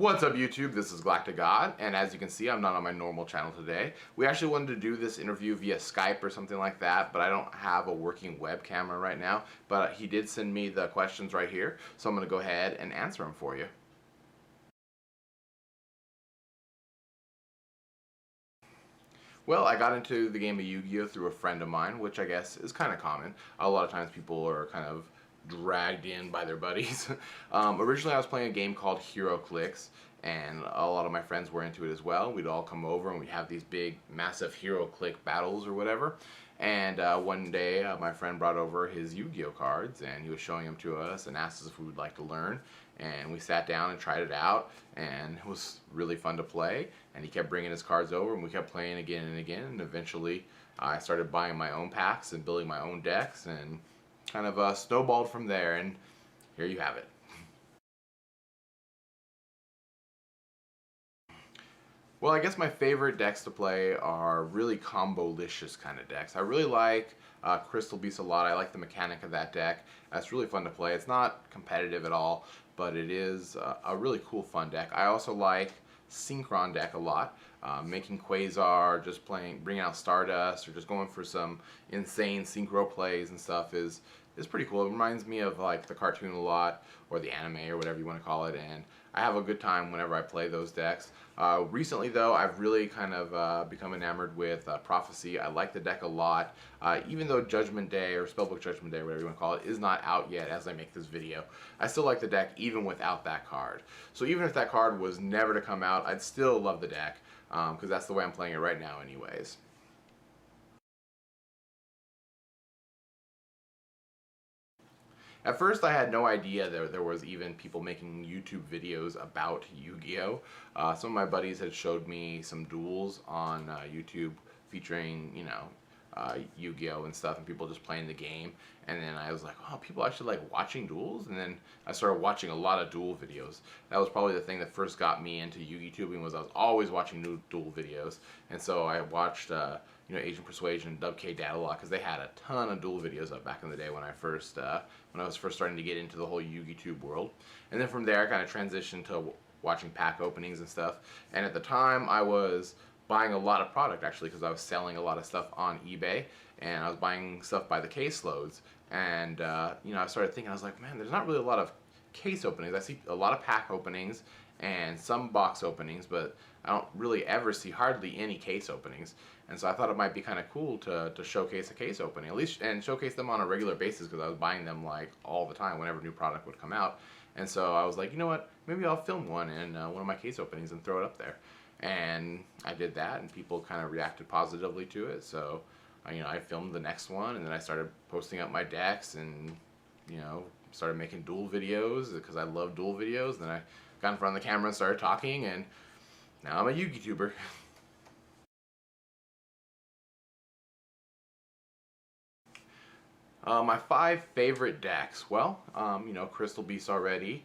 What's up YouTube? This is GalacticGod, and as you can see, I'm not on my normal channel today. We actually wanted to do this interview via Skype or something like that, but I don't have a working web camera right now. But he did send me the questions right here, so I'm going to go ahead and answer them for you. Well, I got into the game of Yu-Gi-Oh! Through a friend of mine, which I guess is kind of common. A lot of times people are kind of dragged in by their buddies. Originally I was playing a game called Hero Clicks, and a lot of my friends were into it as well. We'd all come over and we'd have these big, massive Hero Click battles or whatever. And one day my friend brought over his Yu-Gi-Oh cards, and he was showing them to us and asked us if we would like to learn. And we sat down and tried it out, and it was really fun to play. And he kept bringing his cards over, and we kept playing again and again. And eventually I started buying my own packs and building my own decks, and kind of snowballed from there, and here you have it. Well, I guess my favorite decks to play are really combo-licious kind of decks. I really like Crystal Beast a lot. I like the mechanic of that deck. It's really fun to play. It's not competitive at all, but it is a really cool, fun deck. I also like Synchron deck a lot. Making Quasar, just bringing out Stardust, or just going for some insane synchro plays and stuff is pretty cool. It reminds me of like the cartoon a lot, or the anime, or whatever you want to call it, and I have a good time whenever I play those decks. Recently though, I've really kind of become enamored with Prophecy. I like the deck a lot, even though Judgment Day, or Spellbook Judgment Day, whatever you want to call it, is not out yet as I make this video. I still like the deck even without that card. So even if that card was never to come out, I'd still love the deck, because that's the way I'm playing it right now anyways. At first I had no idea there was even people making YouTube videos about Yu-Gi-Oh! Some of my buddies had showed me some duels on YouTube featuring, you know, Yu-Gi-Oh! And stuff, and people just playing the game. And then I was like, oh, people actually like watching duels? And then I started watching a lot of duel videos. That was probably the thing that first got me into Yu-Gi-Tubing, was I was always watching new duel videos. And so I watched you know, Agent Persuasion and dueling a lot, because they had a ton of duel videos up back in the day when I was first starting to get into the whole Yu-Gi-Tube world. And then from there I kind of transitioned to watching pack openings and stuff. And at the time I was buying a lot of product, actually, because I was selling a lot of stuff on eBay, and I was buying stuff by the caseloads. And you know, I started thinking, I was like, man, there's not really a lot of case openings. I see a lot of pack openings and some box openings, but I don't really ever see hardly any case openings. And so I thought it might be kind of cool to showcase a case opening, at least, and showcase them on a regular basis, because I was buying them like all the time whenever new product would come out. And so I was like, you know what, maybe I'll film one in one of my case openings and throw it up there. And I did that, and people kind of reacted positively to it. So you know, I filmed the next one, and then I started posting up my decks, and you know, started making duel videos because I love duel videos. Then I got in front of the camera and started talking, and now I'm a Yu-Gi-Tuber. My 5 favorite decks, well, you know, Crystal Beast already,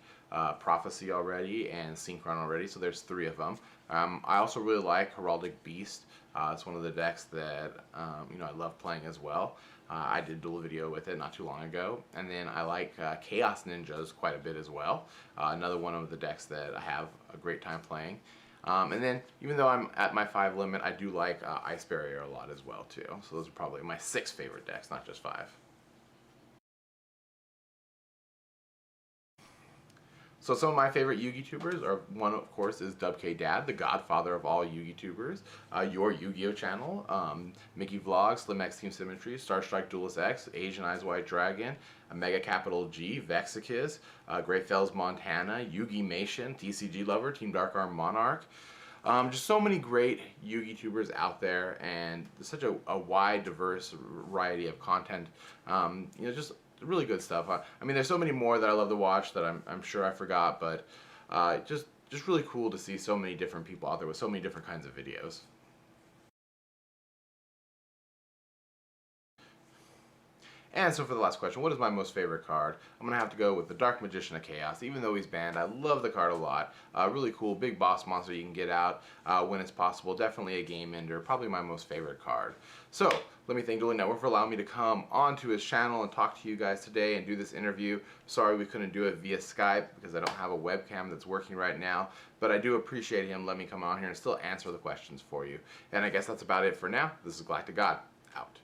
Prophecy already, and Synchron already, so there's 3 of them. I also really like Heraldic Beast. It's one of the decks that, you know, I love playing as well. I did a duel video with it not too long ago. And then I like Chaos Ninjas quite a bit as well. Another one of the decks that I have a great time playing. And then, even though I'm at my 5 limit, I do like Ice Barrier a lot as well, too. So those are probably my 6 favorite decks, not just 5. So some of my favorite Yu-Gi-Tubers are, one of course is dueling, the godfather of all Yu-Gi-Tubers, your Yu-Gi-Oh channel, Mickey Vlogs, Slim X Team Symmetry, Starstrike Duelist X, Asian Eyes White Dragon, Mega Capital G, Vexicus, Great Fells Montana, Yugi Mation, TCG Lover, Team Dark Arm Monarch. Just so many great Yu-Gi-Tubers out there, and such a wide, diverse variety of content. You know, just really good stuff. I mean, there's so many more that I love to watch that I'm sure I forgot, but just really cool to see so many different people out there with so many different kinds of videos. And so for the last question, what is my most favorite card? I'm going to have to go with the Dark Magician of Chaos. Even though he's banned, I love the card a lot. Really cool, big boss monster you can get out when it's possible. Definitely a game ender. Probably my most favorite card. So let me thank Dueling Network for allowing me to come onto his channel and talk to you guys today and do this interview. Sorry we couldn't do it via Skype because I don't have a webcam that's working right now. But I do appreciate him letting me come on here and still answer the questions for you. And I guess that's about it for now. This is GalacticGod, out.